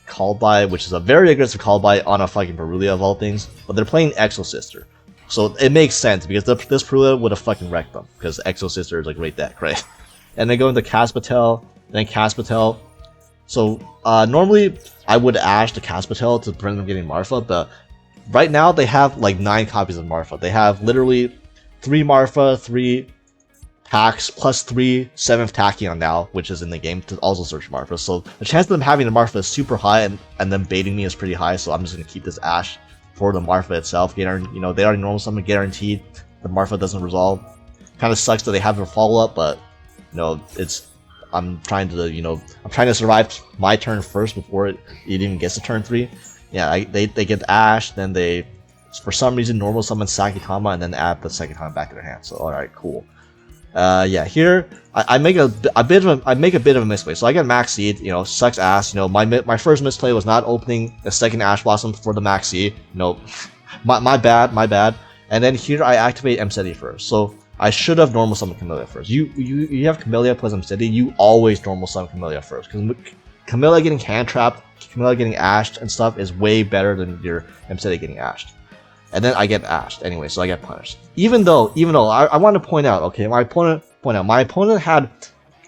Called By, which is a very aggressive Called By on a fucking Perulia of all things. But they're playing Exosister, so it makes sense because this Perulia would have fucking wrecked them because Exosister is a great deck, right? And they go into Caspatel, then Caspatel. So normally I would Ash the Caspatel to prevent them getting Marfa, but right now they have like 9 copies of Marfa. They have literally 3 Marfa, 3 packs, plus 3 7th Tachyon now, which is in the game, to also search Marfa. So the chance of them having the Marfa is super high, and them baiting me is pretty high, so I'm just going to keep this Ash for the Marfa itself. They already normal summon guaranteed. The Marfa doesn't resolve. Kind of sucks that they have a follow-up, but I'm trying to survive my turn first before it even gets to turn 3. Yeah, they get Ash, then they, for some reason, normal summon Sakitama, and then add the Sakitama back to their hand. So alright, cool. Yeah, here I make a bit of a misplay. So I get Max Seed, sucks ass. My first misplay was not opening the second Ash Blossom for the Max Seed. My bad. And then here I activate Mcedi first. So I should have normal summon Camellia first. You have Camellia plus Mcedi, you always normal summon Camellia first, because Camellia getting hand trapped, Camellia getting ashed and stuff is way better than your Mcedi getting ashed. And then I get ashed anyway, so I get punished. Even though I want to point out, okay, my opponent had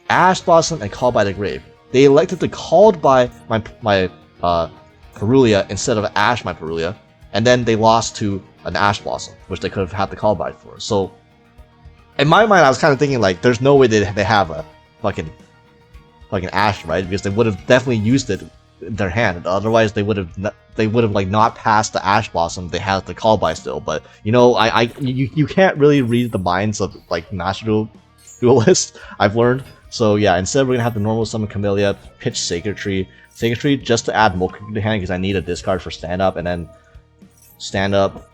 Ash Blossom and Called By the Grave. They elected to Called By my Perulia instead of Ash my Perulia, and then they lost to an Ash Blossom, which they could have had the Called By for. So in my mind, I was kind of thinking like, there's no way they have a fucking Ash, right? Because they would have definitely used it in their hand. Otherwise, they would have like not passed the Ash Blossom. They had the Call By still. But you can't really read the minds of like Master Duelists, I've learned. So yeah, instead we're gonna have the normal summon Camellia, pitch Sacred Tree just to add Mulkrieg to hand because I need a discard for stand up, and then stand up,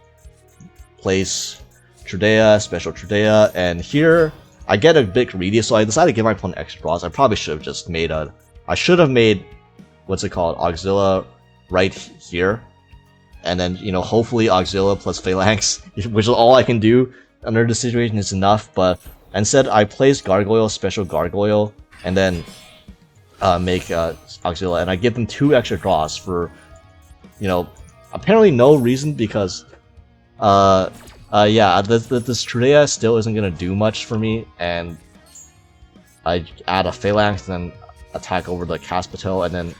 place Trudea, special Trudea, and here I get a bit greedy, so I decided to give my opponent extra draws. I probably should have just made what's it called, Auxilia right here, and then hopefully Auxilia plus Phalanx, which is all I can do under this situation, is enough. But instead I placed Gargoyle, special Gargoyle, and then make Auxilia, and I give them 2 extra draws for, you know, apparently no reason, because yeah, this Trudea still isn't gonna do much for me, and I add a Phalanx and then attack over the Caspitel, and then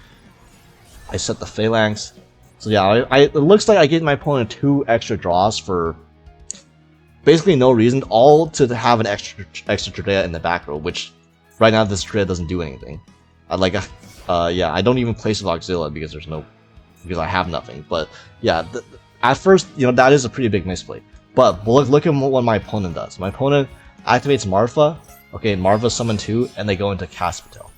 I set the Phalanx. So yeah, it looks like I gave my opponent 2 extra draws for basically no reason, all to have an extra Trudea in the back row, which right now this Trudea doesn't do anything. Yeah, I don't even place with Auxilia because because I have nothing. But yeah, at first, you know, that is a pretty big misplay. But look at what my opponent does. My opponent activates Marfa. Okay, Marfa summon 2, and they go into Caspitel.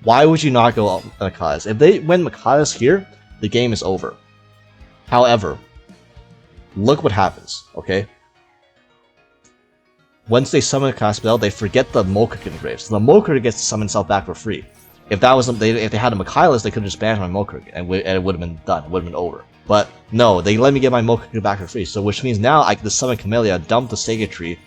Why would you not go Michaelis? If they win Michaelis here, the game is over. However, look what happens, okay? Once they summon Caspitel, they forget the Molkirk engraved, so the Molkirk gets to summon itself back for free. If that was if they had a Michaelis, they could have just banned my Molkirk, and it would have been done. It would have been over. But no, they let me get my Molkirk back for free. So which means now I can summon Camellia, dump the Sega Tree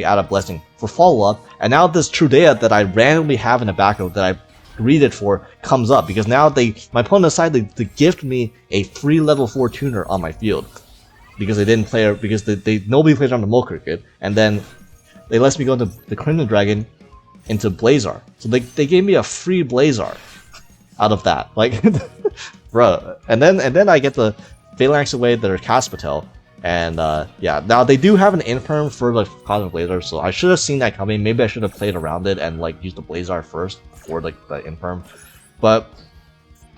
out of Blessing for follow up, and now this Trudea that I randomly have in the back row that I greeted for comes up, because now my opponent decided to gift me a free level 4 tuner on my field because they didn't play, because nobody plays on the Molkirk, and then they let me go into the Crimson Dragon into Blazar. So they gave me a free Blazar out of that, like, bruh. And then I get the Phalanx away their Caspitel, and yeah, now they do have an Infirm for the Cosmic Blazar, so I should have seen that coming. Maybe I should have played around it and like used the Blazar first before like the Infirm. But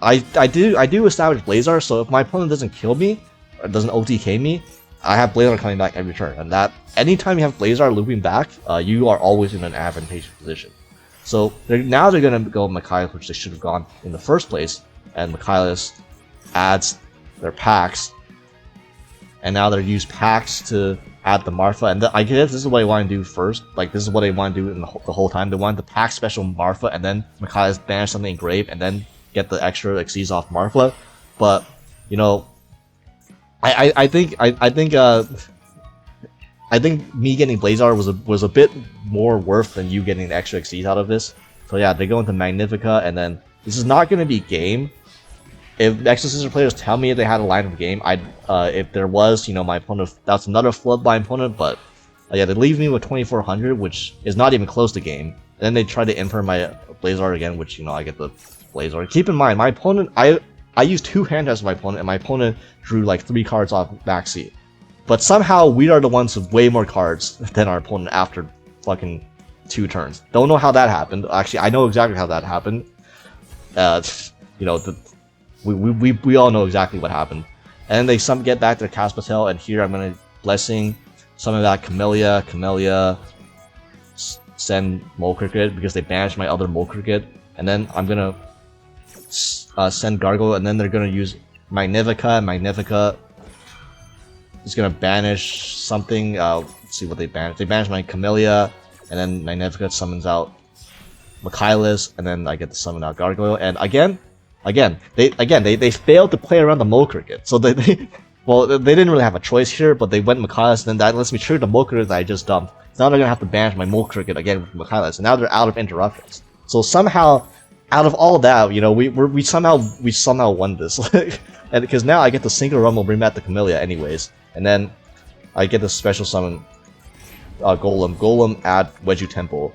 I do establish Blazar, so if my opponent doesn't kill me or doesn't OTK me, I have Blazar coming back every turn, and that anytime you have Blazar looping back, you are always in an advantageous position. So now they're gonna go Michaelis, which they should have gone in the first place, and Michaelis adds their packs, and now they're use packs to add the Marfa, and I guess this is what I want to do first. Like, this is what they want to do in the whole time. They want the pack special Marfa, and then Michaelis banish something engraved, and then get the extra Xyz off Marfa. But you know, I think me getting Blazar was a bit more worth than you getting the extra Xyz out of this. So yeah, they go into Magnifica, and then this is not going to be game. If Exosister players tell me they had a line of game, if there was, you know, my opponent, that's another flub by opponent, but yeah, they leave me with 2400, which is not even close to game. And then they try to Infirm my Blazar again, which, you know, I get the Blazar. Keep in mind, my opponent, I used 2 hand tests with my opponent, and my opponent drew like 3 cards off backseat. But somehow we are the ones with way more cards than our opponent after fucking 2 turns. Don't know how that happened. Actually, I know exactly how that happened. You know, we all know exactly what happened. And they get back their Caspitel, and here I'm gonna Blessing, summon back Camellia, send Molkirk because they banished my other Molkirk, and then I'm gonna send Gargoyle, and then they're gonna use Magnifica. Magnifica is gonna banish something. Let's see what they banish. They banish my Camellia, and then Magnifica summons out Michaelis, and then I get to summon out Gargoyle. And again, they failed to play around the Molkirk. So they didn't really have a choice here, but they went Michaelis, and then that lets me trigger the Molkirk that I just dumped. So now they're gonna have to banish my Molkirk again with Michaelis, and now they're out of interruptions. So somehow, out of all of that, you know, we somehow won this, and because now I get the Single Rumble, bring back the Camellia anyways, and then I get the special summon Golem, add Wedju Temple,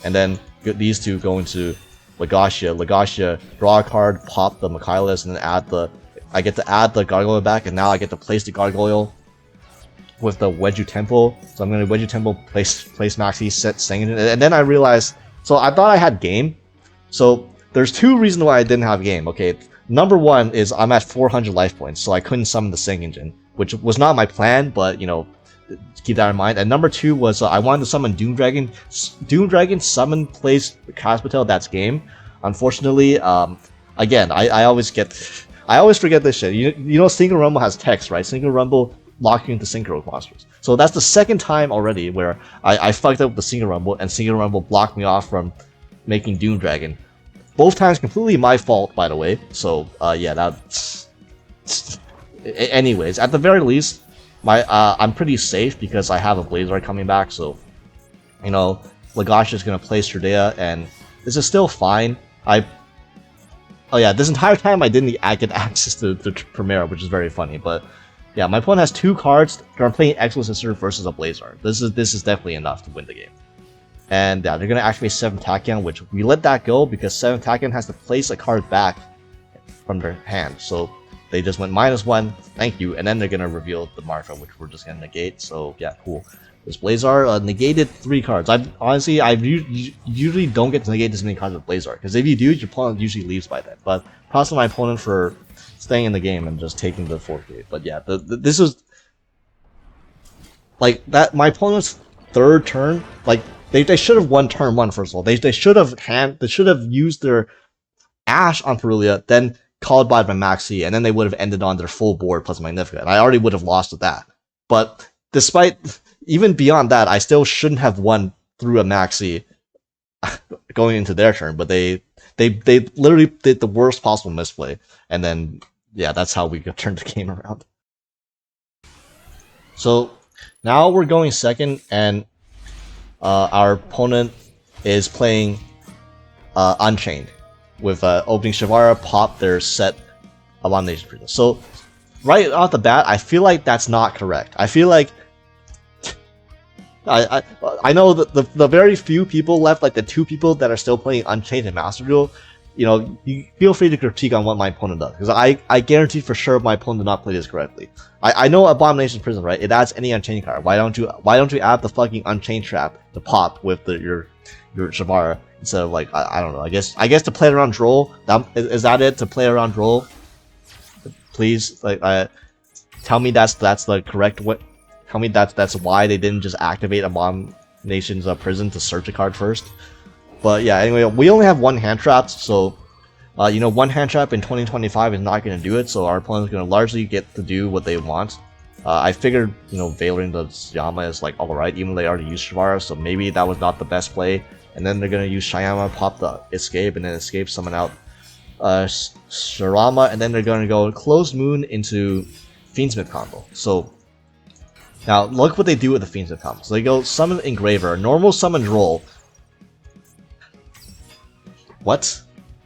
and then these two go into Legacia, draw a card, pop the Michaelis, and then I get to add the Gargoyle back, and now I get to place the Gargoyle with the Wedju Temple. So I'm gonna Wedju Temple, place Maxi, set Sanguine, and then I realized, so I thought I had game. So there's 2 reasons why I didn't have game. Okay, number 1 is I'm at 400 life points, so I couldn't summon the Sing Engine, which was not my plan, but you know, keep that in mind. And number 2 was I wanted to summon Doom Dragon. Doom Dragon summon plays Caspitel, that's game. Unfortunately, again, I always forget this shit. You know, Single Rumble has text, right? Single Rumble lock you into Synchro monsters. So that's the 2nd time already where I fucked up with the Single Rumble, and Single Rumble blocked me off from making Doom Dragon. Both times completely my fault, by the way. So yeah, that's. Anyways, at the very least, I'm pretty safe because I have a Blazar coming back. So, you know, Legosh is gonna play Stradea, and this is still fine. Oh yeah, this entire time I didn't get access to Primera, which is very funny, but yeah, my opponent has 2 cards that are playing Exosister versus a Blazar. This is definitely enough to win the game. And yeah, they're gonna activate 7 Tachyon, which we let that go because 7 Tachyon has to place a card back from their hand. So they just went -1, thank you, and then they're gonna reveal the Martha, which we're just gonna negate. So yeah, cool. This Blazar negated 3 cards. I usually don't get to negate this many cards with Blazar, because if you do, your opponent usually leaves by then. But props to my opponent for staying in the game and just taking the 4th gate. But yeah, this is like that. My opponent's 3rd turn, like they should have won turn 1 first of all. They should have used their Ash on Perulia, then called by my Maxi, and then they would have ended on their full board plus Magnifica, and I already would have lost with that. But despite, even beyond that, I still shouldn't have won through a Maxi going into their turn, but they literally did the worst possible misplay, and then, yeah, that's how we turned the game around. So, now we're going second, and our opponent is playing Unchained, with opening Shavara, pop their set Abomination Prison. So, right off the bat, I feel like that's not correct. I feel like I know that the very few people left, like the 2 people that are still playing Unchained and Master Duel, you know, you feel free to critique on what my opponent does, because I guarantee for sure my opponent did not play this correctly. I know Abomination Prison, right? It adds any Unchained card. Why don't you add the fucking Unchained trap to pop with your Shavara instead of, like, I don't know. I guess to play around Droll. Is that it, to play around Droll? Please, like, tell me that's the correct way. Tell me that's why they didn't just activate Abomination's Prison to search a card first. But yeah, anyway, we only have 1 hand trap, so you know, 1 hand trap in 2025 is not going to do it. So our opponent's going to largely get to do what they want. I figured, you know, Veiling the Yama is like alright, even though they already used Shavara, so maybe that was not the best play. And then they're going to use Shayama, pop the Escape, and then Escape, summon out Shirama, and then they're going to go Closed Moon into Fiendsmith combo. So now look what they do with the Fiendsmith combo. So they go Summon Engraver, normal summon roll. What?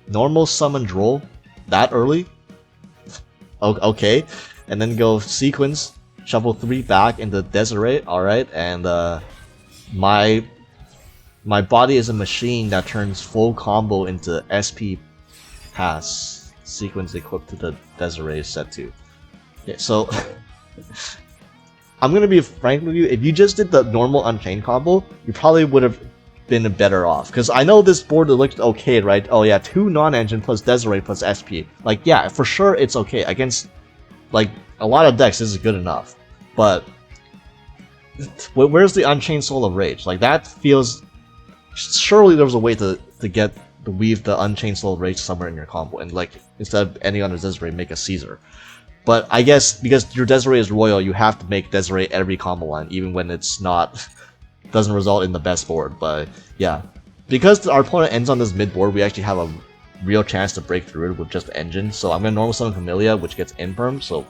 Normal summon roll? That early? Okay. And then go Sequence, shuffle 3 back into Desiree, alright, and my body is a machine that turns full combo into SP pass sequence equipped to the Desiree set 2. Yeah, so I'm gonna be frank with you, if you just did the normal Unchained combo, you probably would have been better off. Because I know this board looked okay, right? Oh yeah, 2 non-engine plus Desiree plus SP. Like, yeah, for sure it's okay. Against, like, a lot of decks, this is good enough. But where's the Unchained Soul of Rage? Like, that feels... Surely there was a way to weave the Unchained Soul of Rage somewhere in your combo, and, like, instead of ending on a Desiree, make a Caesar. But I guess because your Desiree is royal, you have to make Desiree every combo line, even when it's not... doesn't result in the best board. But yeah, because our opponent ends on this mid board, we actually have a real chance to break through it with just Engine. So I'm gonna normal summon Camellia, which gets Imperm. So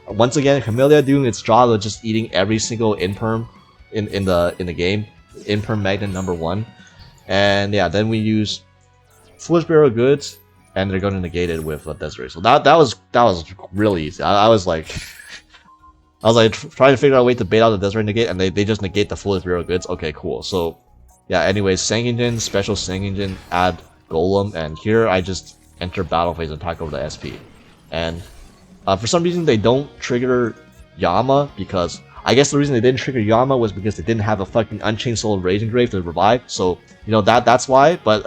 once again, Camellia doing its job of just eating every single Imperm in the game. Imperm Magnet number 1. And yeah, then we use Foolish Barrel of Goods, and they're going to negate it with Desiree. So that was really easy. I was like trying to figure out a way to bait out the Desiree negate, and they just negate the Foolish Barrel of Goods. Okay, cool. So yeah, anyways, Sanguine, special Sanguine, add Golem, and here I just enter battle phase and attack over the SP. And for some reason they don't trigger Yama, because I guess the reason they didn't trigger Yama was because they didn't have a fucking Unchained Soul of Rage Engrave to revive. So you know that's why. But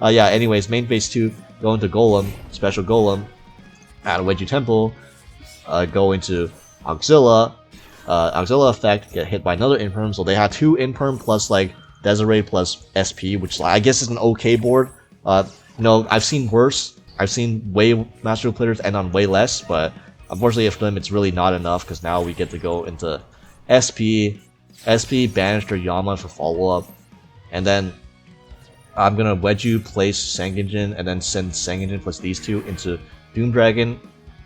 yeah, anyways, main phase 2, go into Golem, special Golem, add a Wedgie Temple, go into Auxilia, Auxilia effect, get hit by another Imperm. So they had 2 Imperm plus like Desiree plus SP, which I guess is an okay board. You know, I've seen worse. I've seen way Master Duel players end on way less, but unfortunately for them it's really not enough, because now we get to go into SP, banish their Yama for follow-up, and then I'm gonna wedge you, place Sanguine, and then send Sanguine plus these 2 into Doom Dragon,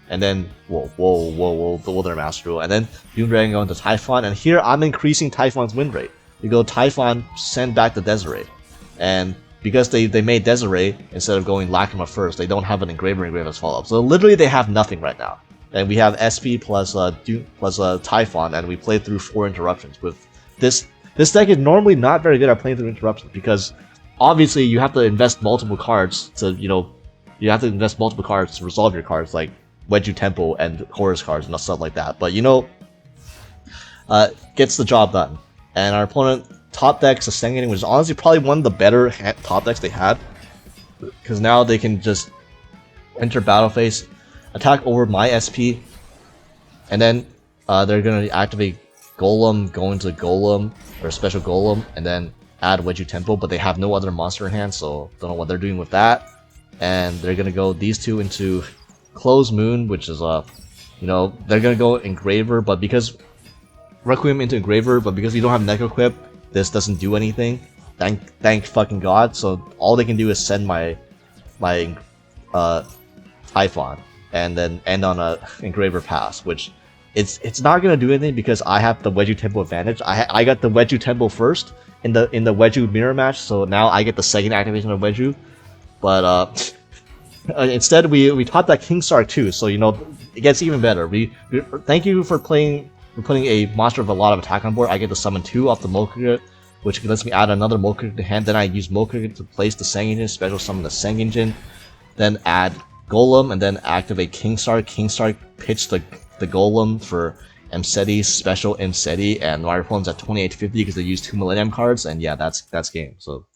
and then whoa, their Master Duel, and then Doom Dragon go into Typhon, and here I'm increasing Typhon's win rate. you go Typhon, send back the Desiree. And because they made Desiree, instead of going Lacrima first, they don't have an Engraver as follow-up. So literally they have nothing right now. And we have SP plus Typhon, and we played through 4 interruptions. With this deck is normally not very good at playing through interruptions, because obviously you have to invest multiple cards to, resolve your cards, like Wedju Temple and Horus cards and stuff like that. But gets the job done. And our opponent top decks Ascending, which is honestly probably one of the better top decks they had, because now they can just enter battle phase, attack over my SP, and then they're gonna activate Golem, go into Golem or Special Golem, and then add Wedju Temple. But they have no other monster in hand, so don't know what they're doing with that. And they're gonna go these two into Closed Moon, which is they're gonna go Engraver, but because Requiem into Engraver, but because you don't have Necroquip, this doesn't do anything. Thank fucking God. So all they can do is send my Typhon and then end on a Engraver pass, which it's not gonna do anything because I have the Wedju Temple advantage. I got the Wedju Temple first in the Wedju mirror match, so now I get the second activation of Wedju. But instead we taught that Kingstar too, so it gets even better. We thank you for putting a monster with a lot of attack on board. I get to summon 2 off the Mokugit, which lets me add another Mokugit to hand. Then I use Mokugit to place the Sengengin, special summon the Sengengin, then add Golem, and then activate Kingstar. Kingstar pitch the Golem for Mseti, special Mseti, and my opponent's at 2850 because they use 2 Millennium cards, and yeah, that's game. So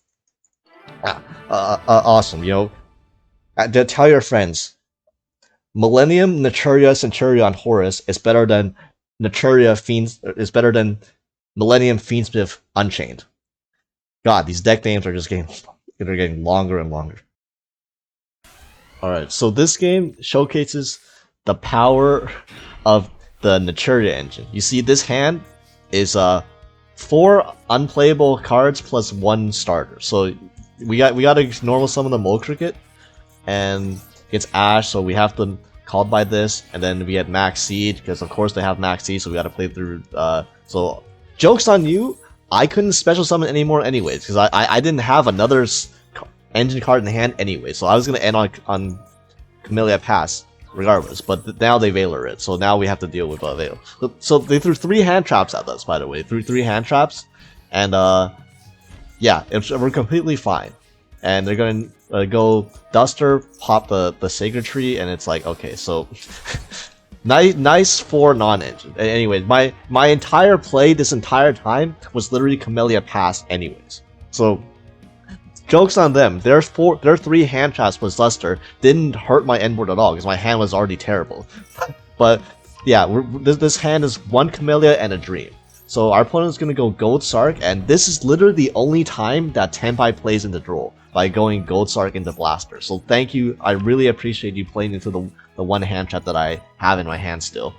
awesome. Tell your friends, Millennium, Naturia, Centur-Ion, Horus is better than Naturia is better than Millennium, Fiendsmith, Unchained. God, these deck names are just getting longer and longer. Alright, so this game showcases the power of the Naturia engine. You see, this hand is 4 unplayable cards plus 1 starter. So we got to normal summon the Mole Cricket, and it's Ash, so we have to called by this, and then we had Max Seed, because of course they have Max Seed, so we got to play through. So joke's on you, I couldn't special summon anymore anyways, because I didn't have another engine card in hand anyway, so I was gonna end on Camellia Pass regardless. But now they Veiler it, so now we have to deal with Veil. So they threw 3 hand traps at us, by the way, threw 3 hand traps, and yeah, we're completely fine. And they're gonna go Duster, pop the Sacred Tree, and it's like, okay, so nice for non-engine. Anyways, my entire play this entire time was literally Camellia Pass anyways. So joke's on them. Their 3 hand traps plus Duster didn't hurt my end board at all because my hand was already terrible. But yeah, this hand is 1 Camellia and a Dream. So our opponent is going to go Gold Sark, and this is literally the only time that Tenpai plays in the draw, by going Gold Sark into Blaster. So thank you, I really appreciate you playing into the 1 hand trap that I have in my hand still.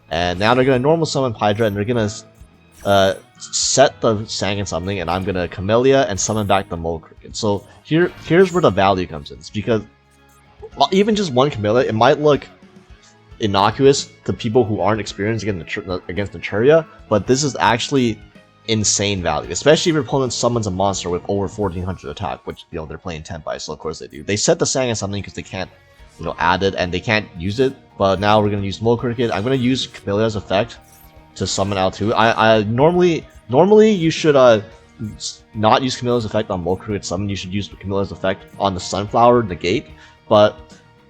And now they're going to normal summon Hydra, and they're going to set the Sangan something, and I'm going to Camellia and summon back the Mole Cricket. So here's where the value comes in. It's because even just 1 Camellia, it might look innocuous to people who aren't experienced against Naturia, but this is actually insane value, especially if your opponent summons a monster with over 1400 attack, which they're playing Tenpai, so of course they do. They set the Sangan something because they can't add it and they can't use it, but now we're going to use Mole Cricket. I'm going to use Camelia's effect to summon out 2. I normally you should not use Camelia's effect on Mole Cricket summon. You should use Camelia's effect on the Sunflower negate, but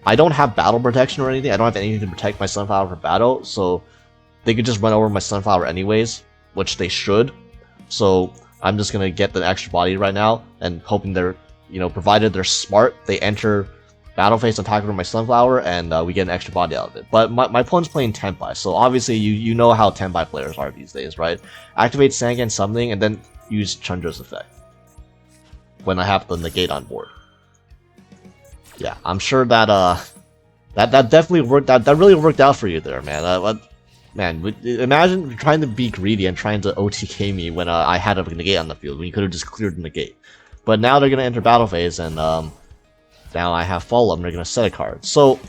I don't have battle protection or anything. I don't have anything to protect my Sunflower for battle, so they could just run over my Sunflower anyways, which they should. So I'm just gonna get the extra body right now, and hoping they're, provided they're smart, they enter battle phase and attack over my Sunflower, and we get an extra body out of it. But my opponent's playing Tenpai, so obviously you know how Tenpai players are these days, right? Activate Sangan something, and then use Chandra's effect when I have the negate on board. Yeah, I'm sure that that definitely worked out. That really worked out for you there, man. Man, imagine trying to be greedy and trying to OTK me when I had a negate on the field, when you could have just cleared the negate. But now they're gonna enter battle phase, and now I have follow up, and they're gonna set a card. So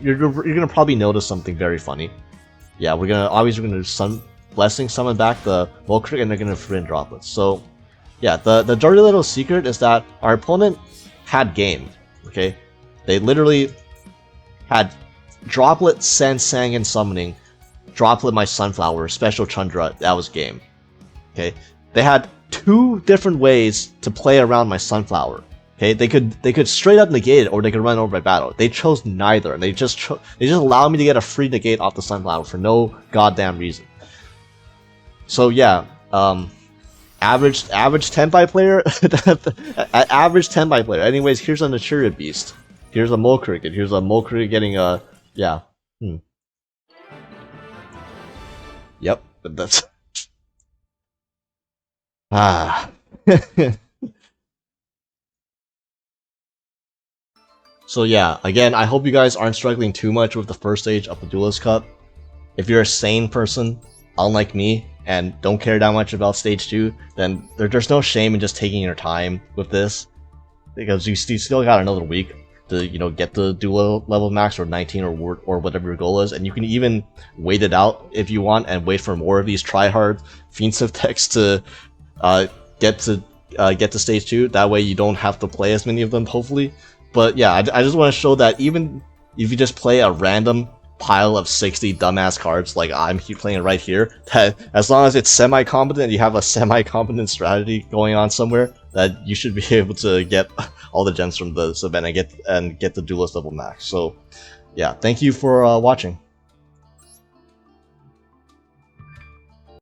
you're gonna probably notice something very funny. Yeah, we're gonna Blessing summon back the Volcric and they're gonna free in droplets. So yeah, the dirty little secret is that our opponent had game. Okay, they literally had Droplet, Sand, Sang, and Summoning, Droplet my Sunflower, Special Chundra, that was game. Okay, they had 2 different ways to play around my Sunflower. Okay, they could straight up negate it, or they could run over my battle. They chose neither, and they just allowed me to get a free negate off the Sunflower for no goddamn reason. So yeah, average Tenpai player, average Tenpai player. Anyways, here's a Naturia beast. Here's a Mole Cricket. Here's a Mole Cricket getting a yeah. Yep, that's So yeah, again, I hope you guys aren't struggling too much with the first stage of the Duelist Cup. If you're a sane person, unlike me, and don't care that much about stage 2, then there's no shame in just taking your time with this, because you still got another week to, you know, get the duel level max, or 19, or whatever your goal is, and you can even wait it out if you want and wait for more of these try-hard Fiendsmith decks to get to stage 2. That way you don't have to play as many of them, hopefully. But yeah, I just want to show that even if you just play a random pile of 60 dumbass cards like I'm playing right here, that as long as it's semi-competent, you have a semi-competent strategy going on somewhere, that you should be able to get all the gems from this event and get the Duelist level max. So yeah, thank you for watching.